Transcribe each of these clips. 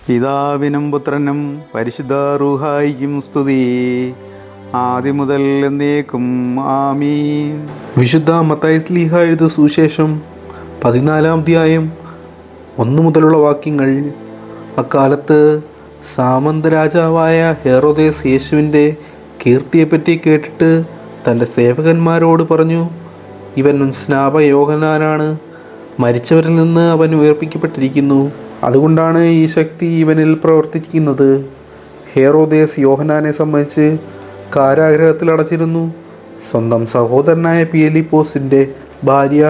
പിതാവിനും പുത്രനും പരിശുദ്ധ റൂഹായിക്കും സ്തുതി, ആദ്യം മുതൽ എന്നേക്കും ആമീൻ. വിശുദ്ധ മത്തായി ശ്ലീഹ എഴുതിയ സുവിശേഷം 14-ാം അധ്യായം 1 മുതലുള്ള വാക്യങ്ങൾ. അക്കാലത്ത് സാമന്ത രാജാവായ ഹെറോദേസ് യേശുവിൻ്റെ കീർത്തിയെപ്പറ്റി കേട്ടിട്ട് തൻ്റെ സേവകന്മാരോട് പറഞ്ഞു, ഇവൻ സ്നാപക യോഹന്നാനാണ്. മരിച്ചവരിൽ നിന്ന് അവൻ ഉയർപ്പിക്കപ്പെട്ടിരിക്കുന്നു. അതുകൊണ്ടാണ് ഈ ശക്തി ഇവനിൽ പ്രവർത്തിക്കുന്നത്. ഹെറോദേസ് യോഹന്നാനെ സംബന്ധിച്ച് കാരാഗൃഹത്തിൽ അടച്ചിരുന്നു. സ്വന്തം സഹോദരനായ ഫിലിപ്പോസിൻ്റെ ഭാര്യ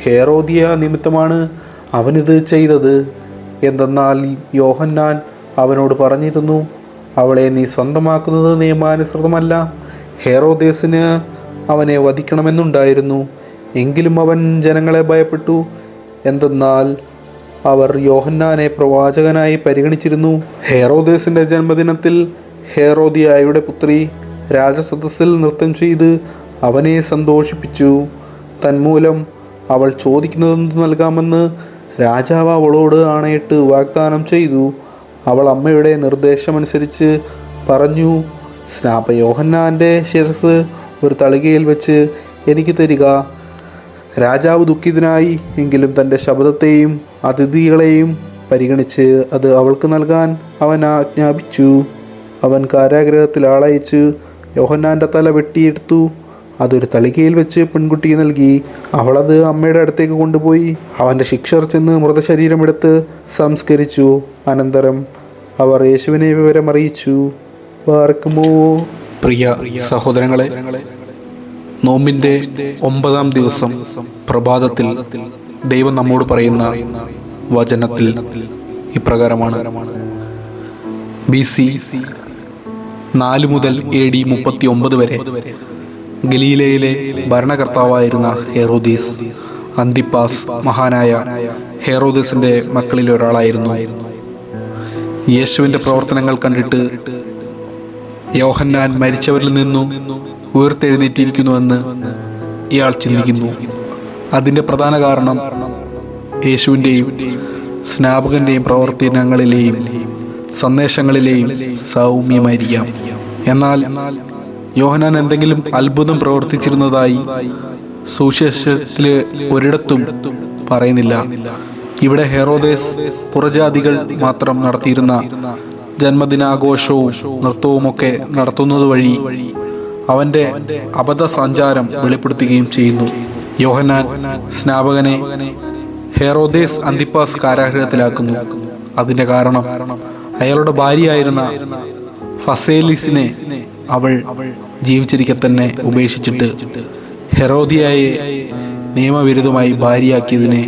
ഹെറോദിയ നിമിത്തമാണ് അവനിത് ചെയ്തത്. എന്തെന്നാൽ യോഹന്നാൻ അവനോട് പറഞ്ഞിരുന്നു, അവളെ നീ സ്വന്തമാക്കുന്നത് നിയമാനുസൃതമല്ല. ഹെറോദേസിന് അവനെ വധിക്കണമെന്നുണ്ടായിരുന്നു. എങ്കിലും അവൻ ജനങ്ങളെ ഭയപ്പെട്ടു. എന്തെന്നാൽ അവർ യോഹന്നാനെ പ്രവാചകനായി പരിഗണിച്ചിരുന്നു. ഹെറോദേസിൻ്റെ ജന്മദിനത്തിൽ ഹെറോദിയായുടെ പുത്രി രാജസദസ്സിൽ നൃത്തം ചെയ്ത് അവനെ സന്തോഷിപ്പിച്ചു. തന്മൂലം അവൾ ചോദിക്കുന്നതെന്ത് നൽകാമെന്ന് രാജാവ് അവളോട് ആണയിട്ട് വാഗ്ദാനം ചെയ്തു. അവൾ അമ്മയുടെ നിർദ്ദേശമനുസരിച്ച് പറഞ്ഞു, സ്നാപക യോഹന്നാൻ്റെ ശിരസ് ഒരു തളികയിൽ വെച്ച് എനിക്ക് തരിക. രാജാവ് ദുഃഖിതനായി. എങ്കിലും തൻ്റെ ശബ്ദത്തെയും അതിഥികളെയും പരിഗണിച്ച് അത് അവൾക്ക് നൽകാൻ അവൻ ആജ്ഞാപിച്ചു. അവൻ കാരാഗൃഹത്തിൽ ആളയച്ച് യോഹന്നാൻ്റെ തല വെട്ടിയെടുത്തു. അതൊരു തളികയിൽ വെച്ച് പെൺകുട്ടിക്ക് നൽകി. അവളത് അമ്മയുടെ അടുത്തേക്ക് കൊണ്ടുപോയി. അവൻ്റെ ശിക്ഷർ ചെന്ന് മൃതശരീരമെടുത്ത് സംസ്കരിച്ചു. അനന്തരം അവർ യേശുവിനെ വിവരമറിയിച്ചു. പാർക്കുമോ. പ്രിയ സഹോദരങ്ങളെ, നോമ്പിൻ്റെ 9-ാം ദിവസം പ്രഭാതത്തിൽ ദൈവം നമ്മോട് പറയുന്ന വചനത്തിൽ ഇപ്രകാരമാണ്. BC 4 മുതൽ AD 39 വരെ ഗലീലയിലെ ഭരണകർത്താവായിരുന്ന ഹെറോദീസ് അന്തിപ്പാസ് മഹാനായ ഹെറോദേസിൻ്റെ മക്കളിൽ ഒരാളായിരുന്നു. യേശുവിൻ്റെ പ്രവർത്തനങ്ങൾ കണ്ടിട്ട് യോഹന്നാൻ മരിച്ചവരിൽ നിന്നും ഉയർത്തെഴുന്നേറ്റിരിക്കുന്നുവെന്ന് ഇയാൾ ചിന്തിക്കുന്നു. അതിൻ്റെ പ്രധാന കാരണം യേശുവിൻ്റെയും സ്നാപകൻ്റെയും പ്രവർത്തനങ്ങളിലെയും സന്ദേശങ്ങളിലെയും സൗമ്യമായിരിക്കാം. എന്നാൽ യോഹന്നാൻ എന്തെങ്കിലും അത്ഭുതം പ്രവർത്തിച്ചിരുന്നതായി സുവിശേഷത്തിൽ ഒരിടത്തും പറയുന്നില്ല. ഇവിടെ ഹെറോദേസ് പുറജാതികൾ മാത്രം നടത്തിയിരുന്ന ജന്മദിനാഘോഷവും നൃത്തവുമൊക്കെ നടത്തുന്നത് വഴി അവൻ്റെ അബദ്ധ സഞ്ചാരം വെളിപ്പെടുത്തുകയും ചെയ്യുന്നു. യോഹന്നാൻ സ്നാപകനെ ഹെറോദേസ് അന്തിപ്പാസ് കാരാഗൃഹത്തിലാക്കുന്നു. അതിൻ്റെ കാരണം അയാളുടെ ഭാര്യയായിരുന്ന ഫസേലിസിനെ അവൾ ജീവിച്ചിരിക്കെ തന്നെ ഉപേക്ഷിച്ചിട്ട് ഹെറോദിയയെ നിയമവിരുദ്ധമായി ഭാര്യയാക്കിയതിനെ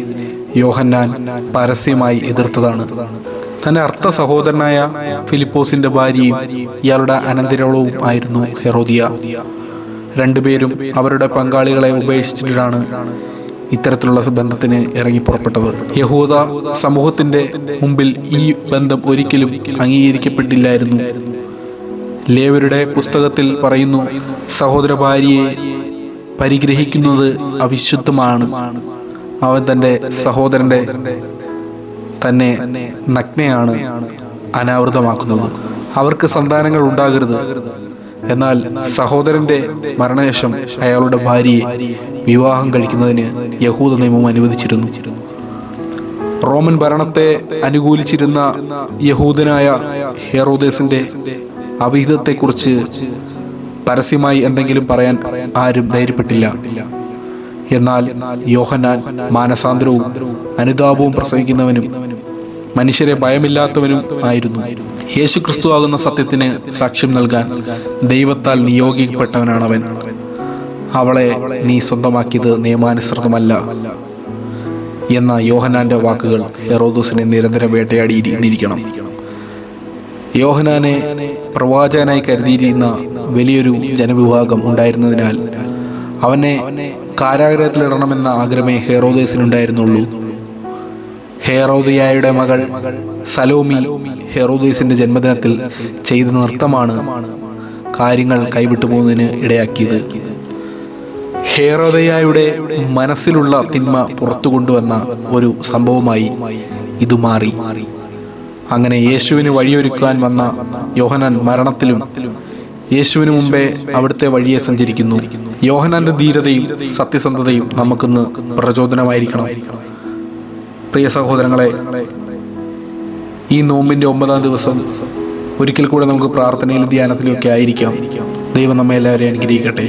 യോഹന്നാൻ പരസ്യമായി എതിർത്തതാണ്. തൻ്റെ അർത്ഥ സഹോദരനായ ഫിലിപ്പോസിൻ്റെ ഭാര്യയും ഇയാളുടെ അനന്തരവളവും ആയിരുന്നു ഹെറോദിയ. രണ്ടുപേരും അവരുടെ പങ്കാളികളെ ഉപേക്ഷിച്ചിട്ടാണ് ഇത്തരത്തിലുള്ള ബന്ധത്തിന് ഇറങ്ങി പുറപ്പെട്ടത്. യഹൂദ സമൂഹത്തിൻ്റെ മുമ്പിൽ ഈ ബന്ധം ഒരിക്കലും അംഗീകരിക്കപ്പെട്ടില്ലായിരുന്നു. ലേവ്യരുടെ പുസ്തകത്തിൽ പറയുന്നു, സഹോദര ഭാര്യയെ പരിഗ്രഹിക്കുന്നത് അവിശുദ്ധമാണ്. അവൻ തൻ്റെ സഹോദരൻ്റെ തന്നെ നഗ്നയാണ് അനാവൃതമാക്കുന്നത്. അവർക്ക് സന്താനങ്ങൾ ഉണ്ടാകരുത്. എന്നാൽ സഹോദരന്റെ മരണശേഷം അയാളുടെ ഭാര്യയെ വിവാഹം കഴിക്കുന്നതിന് യഹൂദ നിയമം അനുവദിച്ചിരുന്നു. റോമൻ ഭരണത്തെ അനുകൂലിച്ചിരുന്ന യഹൂദനായ ഹെറോദേസിന്റെ അവിഹിതത്തെക്കുറിച്ച് പരസ്യമായി എന്തെങ്കിലും പറയാൻ ആരും ധൈര്യപ്പെട്ടില്ല. എന്നാൽ യോഹന്നാൻ മാനസാന്തരവും അനുതാപവും പ്രസംഗിക്കുന്നവനും മനുഷ്യരെ ഭയമില്ലാത്തവനും ആയിരുന്നു. യേശു ക്രിസ്തു ആകുന്ന സത്യത്തിന് സാക്ഷ്യം നൽകാൻ ദൈവത്താൽ നിയോഗിക്കപ്പെട്ടവനാണവൻ. അവളെ നീ സ്വന്തമാക്കിയത് നിയമാനുസൃതമല്ല എന്ന യോഹന്നാന്റെ വാക്കുകൾ ഹെറോദോസിനെ നിരന്തരം വേട്ടയാടിയിരിക്കണം. യോഹന്നാനെ പ്രവാചകനായി കരുതിയിരുന്ന വലിയൊരു ജനവിഭാഗം ഉണ്ടായിരുന്നതിനാൽ അവനെ കാരാഗൃഹത്തിലിടണമെന്ന ആഗ്രഹമേ ഹെറോദേസിനുണ്ടായിരുന്നുള്ളൂ. ഹെറോദിയായുടെ മകൾ സലോമി ഹെറോദേസിന്റെ ജന്മദിനത്തിൽ ചെയ്ത നൃത്തമാണ് കാര്യങ്ങൾ കൈവിട്ടു പോകുന്നതിന് ഇടയാക്കിയത്. ഹെറോദിയായുടെ മനസ്സിലുള്ള തിന്മ പുറത്തു കൊണ്ടുവന്ന ഒരു സംഭവമായി ഇത് മാറി. അങ്ങനെ യേശുവിന് വഴിയൊരുക്കാൻ വന്ന യോഹന്നാൻ മരണത്തിലും യേശുവിന് മുമ്പേ അവിടുത്തെ വഴിയെ സഞ്ചരിക്കുന്നു. യോഹന്നാന്റെ ധീരതയും സത്യസന്ധതയും നമുക്കിന്ന് പ്രചോദനമായിരിക്കണം. പ്രിയ സഹോദരങ്ങളെ, ഈ നോമ്പിൻ്റെ 9-ാം ദിവസം ഒരിക്കൽ കൂടെ നമുക്ക് പ്രാർത്ഥനയിലും ധ്യാനത്തിലും ഒക്കെ ആയിരിക്കാം. ദൈവം നമ്മെ എല്ലാവരെയും അനുഗ്രഹിക്കട്ടെ.